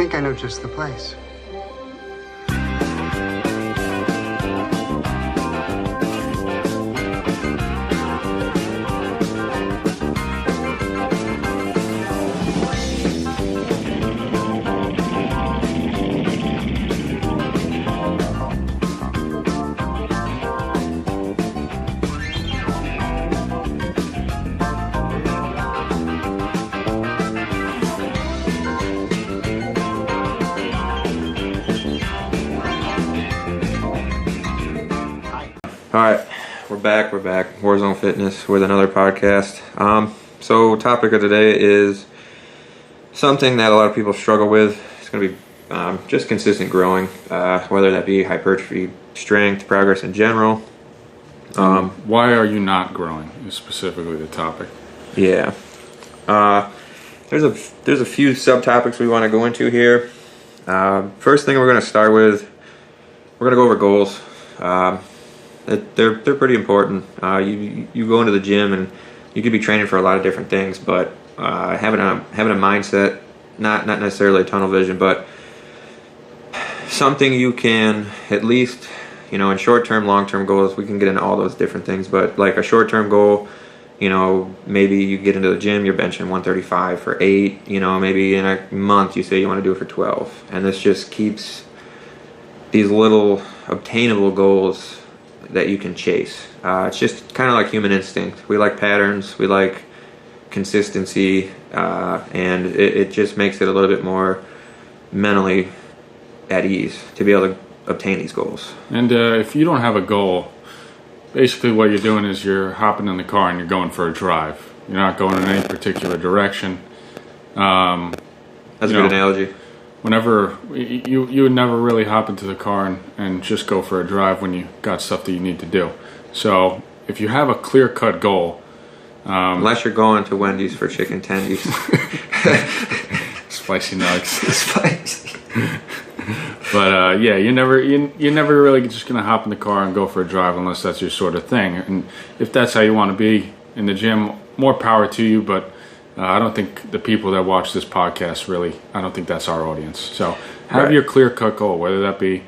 think I know just the place. Alright, we're back. Warzone Fitness with another podcast. So topic of today is something that a lot of people struggle with. It's going to be just consistent growing, whether that be hypertrophy, strength, progress in general. Why are you not growing is specifically the topic. Yeah. There's a few subtopics we want to go into here. First thing we're going to start with, we're going to go over goals. They're pretty important. You go into the gym and you could be training for a lot of different things, but having a mindset, not necessarily a tunnel vision, but something you can at least, in short-term, long-term goals, we can get into all those different things, but like a short-term goal, maybe you get into the gym, you're benching 135 for 8, maybe in a month you say you want to do it for 12, and this just keeps these little obtainable goals that you can chase. It's just kind of like human instinct. We like patterns, we like consistency, and it just makes it a little bit more mentally at ease to be able to obtain these goals. And if you don't have a goal, basically what you're doing is you're hopping in the car and you're going for a drive. You're not going in any particular direction. That's a good analogy. Whenever you would never really hop into the car and just go for a drive when you got stuff that you need to do. So if you have a clear-cut goal, unless you're going to Wendy's for chicken tendies, spicy nugs, spicy. But yeah, you're never really just gonna hop in the car and go for a drive unless that's your sort of thing. And if that's how you want to be in the gym, more power to you. But I don't think the people that watch this podcast I don't think that's our audience. So have your clear-cut goal, whether that be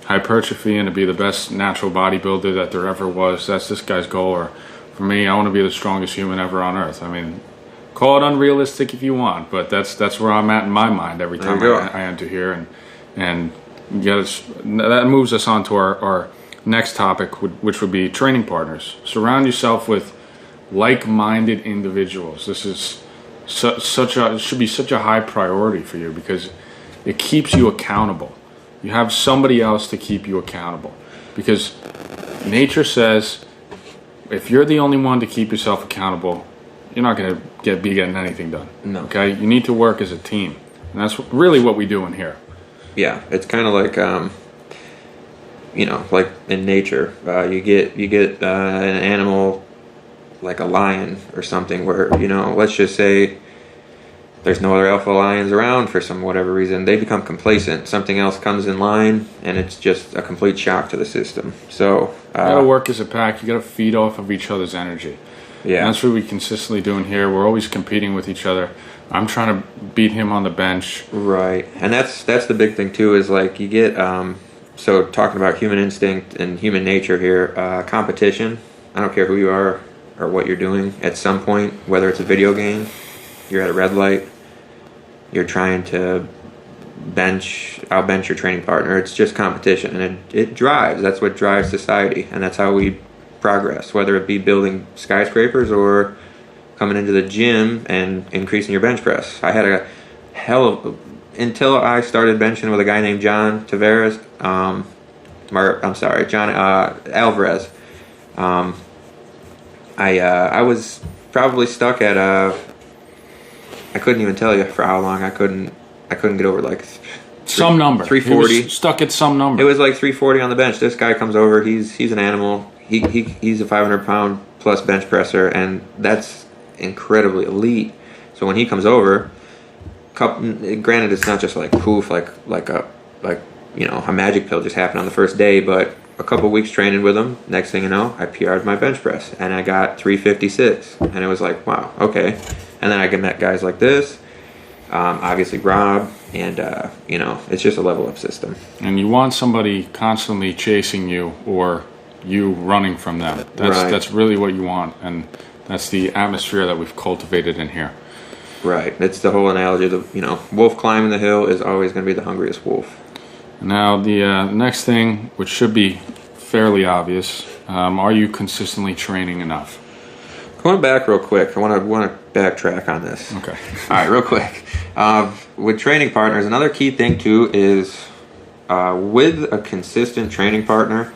hypertrophy and to be the best natural bodybuilder that there ever was. That's this guy's goal. Or for me, I want to be the strongest human ever on earth. I mean, call it unrealistic if you want, but that's where I'm at in my mind every time I enter here. And that moves us on to our next topic, which would be training partners. Surround yourself with like-minded individuals. This is it should be such a high priority for you because it keeps you accountable. You have somebody else to keep you accountable because nature says if you're the only one to keep yourself accountable, you're not going to be getting anything done. No. Okay? You need to work as a team. And that's really what we do in here. Yeah, it's kind of like like in nature, you get an animal like a lion or something where, let's just say there's no other alpha lions around for some whatever reason. They become complacent. Something else comes in line, and it's just a complete shock to the system. So you gotta work as a pack. You gotta feed off of each other's energy. Yeah, and that's what we consistently doing here. We're always competing with each other. I'm trying to beat him on the bench. Right, and that's the big thing too. Is like you get so talking about human instinct and human nature here. Competition. I don't care who you are or what you're doing. At some point, whether it's a video game, you're at a red light, you're trying to outbench your training partner. It's just competition, and it drives. That's what drives society, and that's how we progress, whether it be building skyscrapers or coming into the gym and increasing your bench press. I had a until I started benching with a guy named John Alvarez. I was probably stuck at I couldn't even tell you for how long. I couldn't get over like some number. 340. He was stuck at some number. It was like 340 on the bench. This guy comes over. He's an animal. He's a 500-pound plus bench presser, and that's incredibly elite. So when he comes over, granted it's not just like poof, like a magic pill just happened on the first day, but a couple weeks training with him, next thing you know, I PR'd my bench press, and I got 356, and it was like, wow, okay. And then I met guys like this, obviously Rob, and it's just a level up system. And you want somebody constantly chasing you or you running from them. That's really what you want, and that's the atmosphere that we've cultivated in here. Right. It's the whole analogy of, wolf climbing the hill is always going to be the hungriest wolf. Now, the next thing, which should be fairly obvious, are you consistently training enough? Going back real quick, I want to backtrack on this. Okay. All right, real quick. With training partners, another key thing too is with a consistent training partner,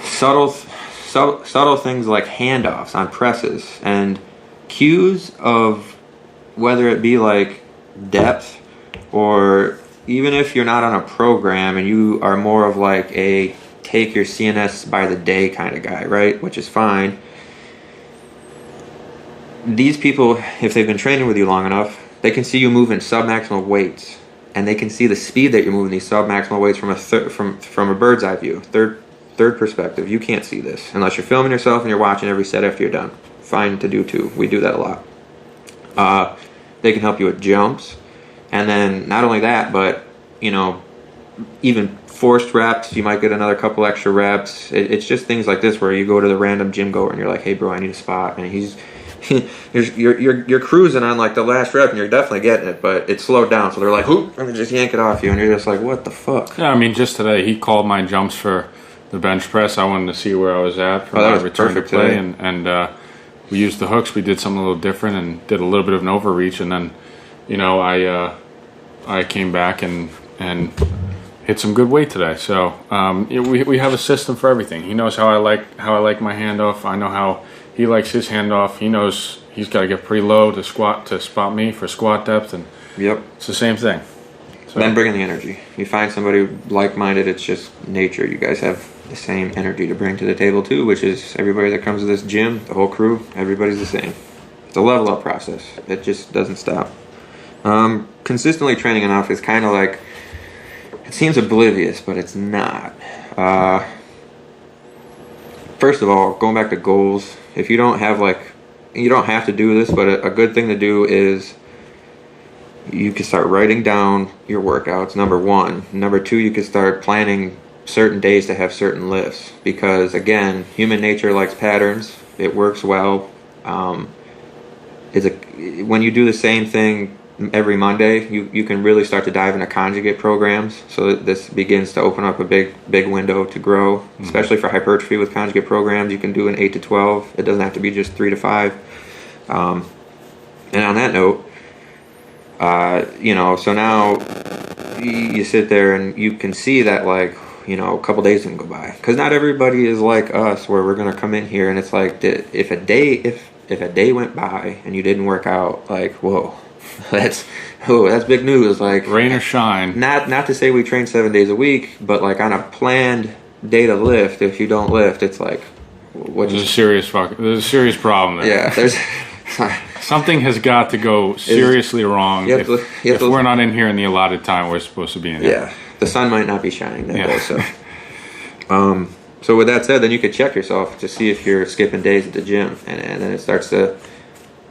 subtle things like handoffs on presses and cues of whether it be like depth, or even if you're not on a program and you are more of like a take your CNS by the day kind of guy, right? Which is fine. These people, if they've been training with you long enough, they can see you moving submaximal weights, and they can see the speed that you're moving these submaximal weights from a bird's eye view, third perspective. You can't see this unless you're filming yourself and you're watching every set after you're done. Fine to do too. We do that a lot. They can help you with jumps, and then not only that, but even forced reps. You might get another couple extra reps. It's just things like this where you go to the random gym goer and you're like, "Hey, bro, I need a spot," and you're cruising on like the last rep and you're definitely getting it, but it's slowed down. So they're like, "Whoop," and they just yank it off you, and you're just like, "What the fuck?" Yeah, I mean, just today he called my jumps for the bench press. I wanted to see where I was at for my return to play, and we used the hooks. We did something a little different and did a little bit of an overreach, and then I came back and hit some good weight today. So we have a system for everything. He knows how I like my handoff. I know how he likes his handoff. He knows he's got to get pretty low to spot me for squat depth, and yep, it's the same thing. So then bring in the energy. You find somebody like-minded. It's just nature. You guys have the same energy to bring to the table too, which is everybody that comes to this gym, the whole crew, everybody's the same. It's a level up process. It just doesn't stop. Consistently training enough is kind of like, it seems oblivious, but it's not. First of all, going back to goals, if you don't have you don't have to do this, but a good thing to do is you can start writing down your workouts, number one. Number two, you can start planning certain days to have certain lifts, because again, human nature likes patterns. It works well. When you do the same thing every Monday, you can really start to dive into conjugate programs. So this begins to open up a big window to grow, especially for hypertrophy. With conjugate programs, you can do an 8 to 12. It doesn't have to be just 3 to 5. And on that note, so now you sit there and you can see that a couple days can go by, because not everybody is like us, where we're going to come in here and it's like, if a day went by and you didn't work out, like, whoa, that's big news. Like, rain or shine. Not to say we train 7 days a week, but like on a planned day to lift, if you don't lift, it's like, there's a serious problem there. Yeah, there's something has got to go seriously wrong if we're not in here in the allotted time we're supposed to be in here. Yeah, the sun might not be shining that day. So with that said, then you could check yourself to see if you're skipping days at the gym, and then it starts to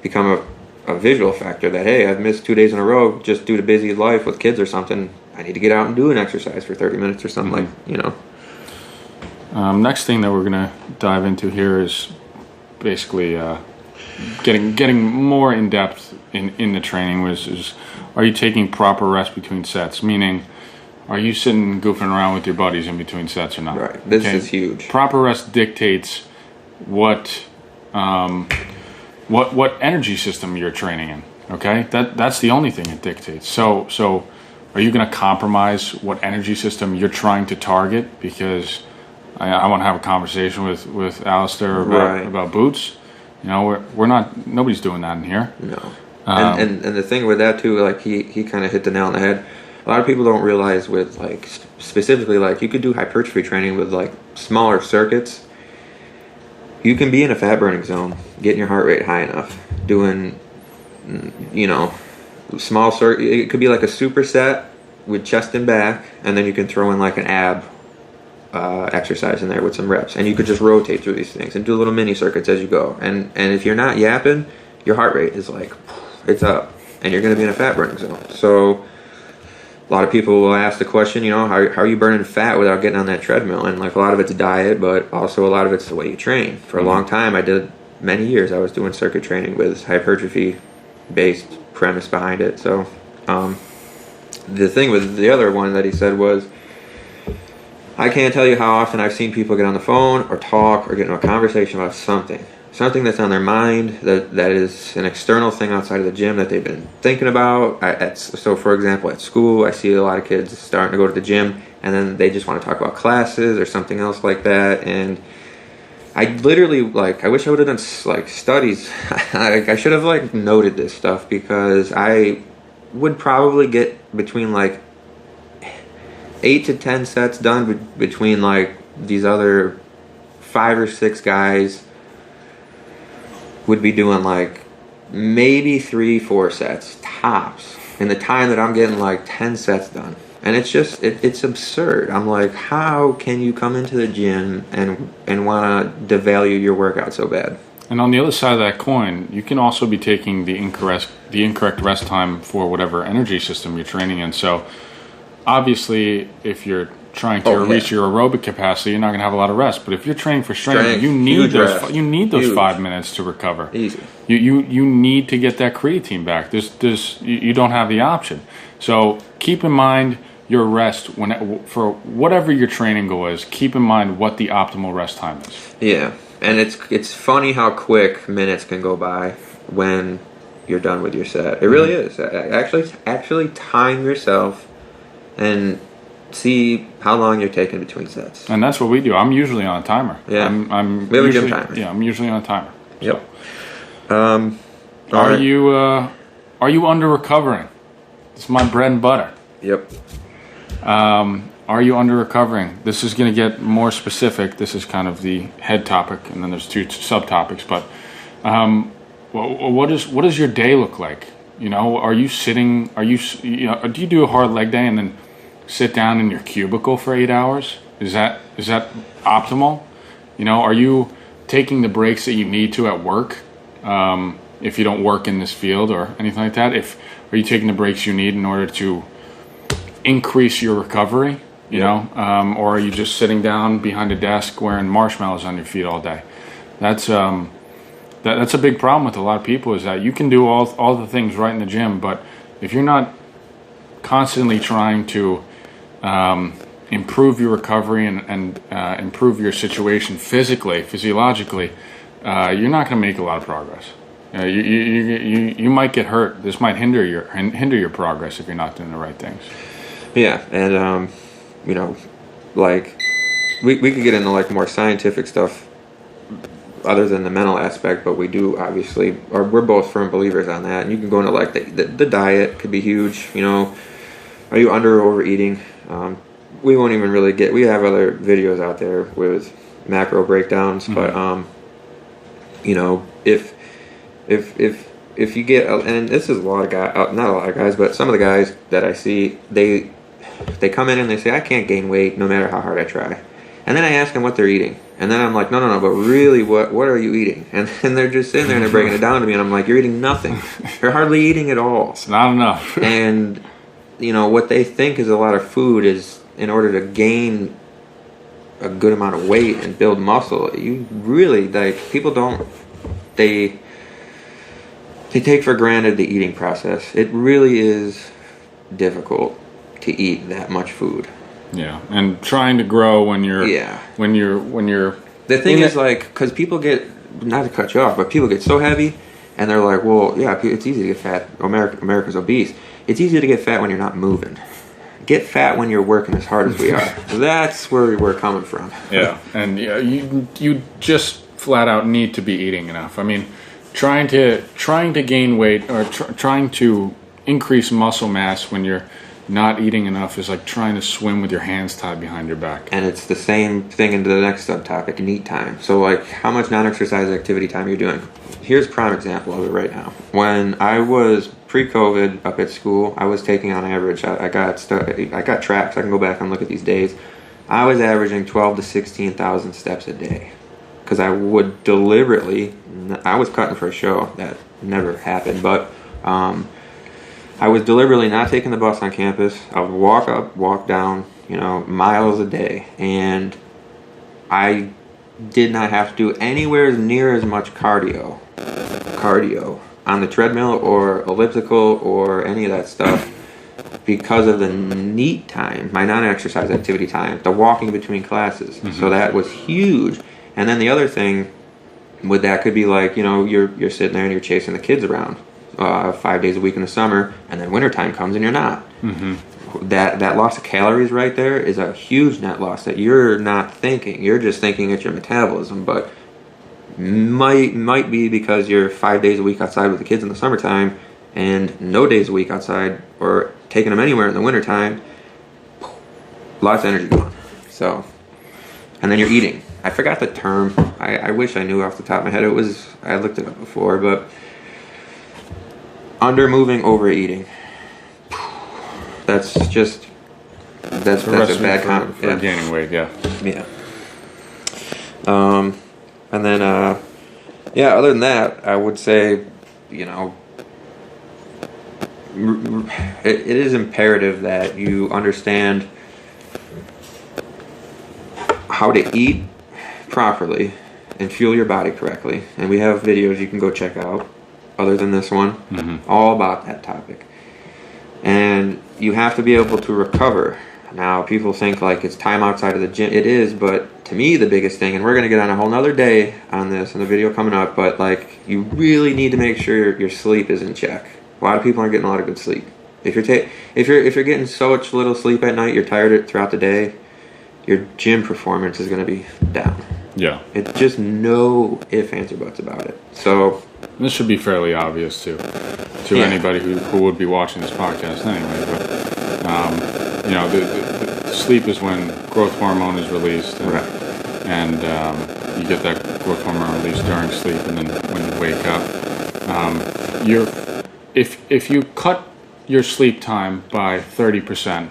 become a visual factor that, hey, I've missed 2 days in a row just due to busy life with kids or something. I need to get out and do an exercise for 30 minutes or something, Next thing that we're going to dive into here is basically getting more in depth in the training. Are you taking proper rest between sets? Meaning, are you sitting goofing around with your buddies in between sets or not? Right. This is huge. Proper rest dictates what energy system you're training in. Okay, that's the only thing it dictates. So are you going to compromise what energy system you're trying to target? Because I want to have a conversation with Alistair about boots. We're not. Nobody's doing that in here. No. And the thing with that too, like he kind of hit the nail on the head. A lot of people don't realize with specifically you could do hypertrophy training with smaller circuits. You can be in a fat burning zone, getting your heart rate high enough, doing small circuit. It could be like a superset with chest and back, and then you can throw in an ab exercise in there with some reps, and you could just rotate through these things and do little mini circuits as you go. And if you're not yapping, your heart rate is it's up. and you're going to be in a fat burning zone. So a lot of people will ask the question, how are you burning fat without getting on that treadmill? And like a lot of it's diet, but also a lot of it's the way you train. For a long time, many years, I was doing circuit training with hypertrophy based premise behind it. So the thing with the other one that he said was, I can't tell you how often I've seen people get on the phone or talk or get into a conversation about something that's on their mind that is an external thing outside of the gym that they've been thinking about. So for example, at school, I see a lot of kids starting to go to the gym and then they just want to talk about classes or something else like that. And I literally, I wish I would have done studies. I should have noted this stuff, because I would probably get between 8 to 10 sets done between these other 5 or 6 guys would be doing maybe 3-4 sets tops in the time that I'm getting 10 sets done. And it's just it's absurd. I'm like, how can you come into the gym and want to devalue your workout so bad? And on the other side of that coin, you can also be taking the incorrect rest time for whatever energy system you're training in. So obviously, if you're trying to reach your aerobic capacity, you're not going to have a lot of rest. But if you're training for strength, you need those 5 minutes to recover. Easy. You need to get that creatine back. You don't have the option. So keep in mind your rest for whatever your training goal is. Keep in mind what the optimal rest time is. Yeah, and it's funny how quick minutes can go by when you're done with your set. It really is. Actually time yourself and see how long you're taking between sets. And that's what we do. I'm usually on a timer. Yeah, we have a gym timer. Yeah, I'm usually on a timer. Yep. So. Are you under recovering? It's my bread and butter. Yep. Are you under recovering? This is going to get more specific. This is kind of the head topic, and then there's 2 subtopics. But what does your day look like? Are you sitting? Do you do a hard leg day and then sit down in your cubicle for 8 hours? Is that optimal? Are you taking the breaks that you need to at work? If you don't work in this field or anything like that, are you taking the breaks you need in order to increase your recovery? Or are you just sitting down behind a desk wearing marshmallows on your feet all day? That's a big problem with a lot of people, is that you can do all the things right in the gym, but if you're not constantly trying to improve your recovery and improve your situation physiologically, you're not going to make a lot of progress. You might get hurt. This might hinder your progress if you're not doing the right things. Yeah, and we could get into more scientific stuff other than the mental aspect, but we do obviously, or we're both firm believers on that. And you can go into the diet could be huge. Are you under or overeating? We won't even really we have other videos out there with macro breakdowns, but if you get, and this is a lot of guys, not a lot of guys, but some of the guys that I see, they come in and they say, I can't gain weight no matter how hard I try. And then I ask them what they're eating. And then I'm like, no, but really, what are you eating? And they're just sitting there and they're breaking it down to me. And I'm like, you're eating nothing. You're hardly eating at all. It's not enough. And, what they think is a lot of food is in order to gain a good amount of weight and build muscle. You really, people don't, they take for granted the eating process. It really is difficult to eat that much food. Yeah, and trying to grow when you're the thing is because people get, not to cut you off, but people get so heavy and they're like, well, yeah, it's easy to get fat. America's obese. It's easy to get fat when you're not moving. Get fat when you're working as hard as we are. So that's where we're coming from. Yeah, and you just flat out need to be eating enough. I mean, trying to gain weight or trying to increase muscle mass when you're not eating enough is like trying to swim with your hands tied behind your back. And it's the same thing into the next subtopic, NEAT time. So how much non-exercise activity time you're doing. Here's a prime example of it right now. When I was pre-COVID up at school, I was taking on average, I got tracks, I can go back and look at these days. I was averaging 12 to 16,000 steps a day. Because I would deliberately, I was cutting for a show. That never happened, but I was deliberately not taking the bus on campus. I would walk up, walk down, miles a day, and I did not have to do anywhere near as much cardio on the treadmill or elliptical or any of that stuff because of the neat time, my non-exercise activity time, the walking between classes. Mm-hmm. So that was huge. And then the other thing with that could be like, you're sitting there and you're chasing the kids around 5 days a week in the summer, and then wintertime comes and you're not. Mm-hmm. That loss of calories right there is a huge net loss that you're not thinking. You're just thinking it's your metabolism, but might be because you're 5 days a week outside with the kids in the summertime and no days a week outside or taking them anywhere in the wintertime. Lots of energy gone. So, and then you're eating. I forgot the term. I wish I knew off the top of my head. I looked it up before, but under moving, overeating. That's a bad comment for gaining weight. Yeah. And then other than that, I would say, it is imperative that you understand how to eat properly and fuel your body correctly. And we have videos you can go check out, other than this one, all about that topic. And you have to be able to recover. Now, people think like it's time outside of the gym. It is, but to me, the biggest thing, and we're going to get on a whole nother day on this in the video coming up, but like you really need to make sure your sleep is in check. A lot of people aren't getting a lot of good sleep. If you're getting so much little sleep at night, you're tired throughout the day, your gym performance is going to be down. Yeah. It's just no ifs, ands, or buts about it. So this should be fairly obvious to anybody who would be watching this podcast anyway. But the sleep is when growth hormone is released, and you get that growth hormone released during sleep, and then when you wake up, if you cut your sleep time by 30%,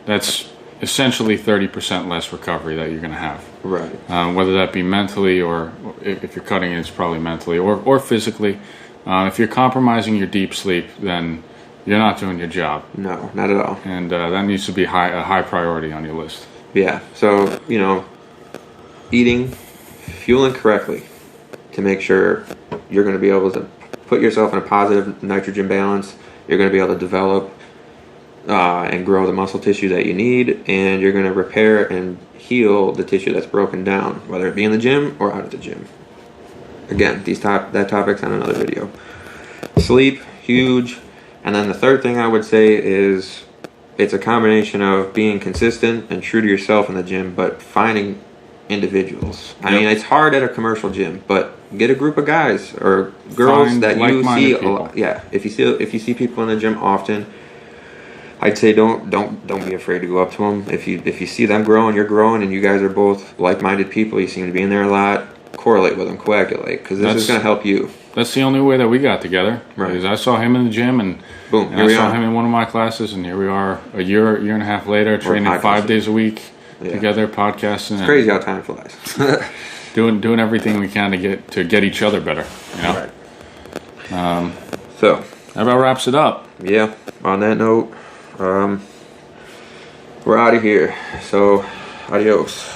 that's essentially 30% less recovery that you're going to have. Right. Whether that be mentally, or if you're cutting it, it's probably mentally or physically. If you're compromising your deep sleep, then you're not doing your job. No, not at all. And that needs to be a high priority on your list. Yeah. So, eating, fueling correctly to make sure you're going to be able to put yourself in a positive nitrogen balance. You're going to be able to develop and grow the muscle tissue that you need, and you're going to repair and heal the tissue that's broken down, whether it be in the gym or out of the gym. Again, that topic's on another video. Sleep, huge. And then the third thing I would say is it's a combination of being consistent and true to yourself in the gym, but finding individuals. I mean, it's hard at a commercial gym, but get a group of guys or girls that you see a lot. Yeah, if you see people in the gym often, I'd say don't be afraid to go up to them. If you see them growing, you're growing, and you guys are both like-minded people, you seem to be in there a lot, correlate with them, coagulate, because this is going to help you. That's the only way that we got together. Right. Because I saw him in the gym, and boom, and I saw him in one of my classes, and here we are a year and a half later, training 5 days a week together, podcasting. It's crazy how time flies. doing everything we can to get each other better. Right. So that about wraps it up. Yeah. On that note, we're out of here. So, adios.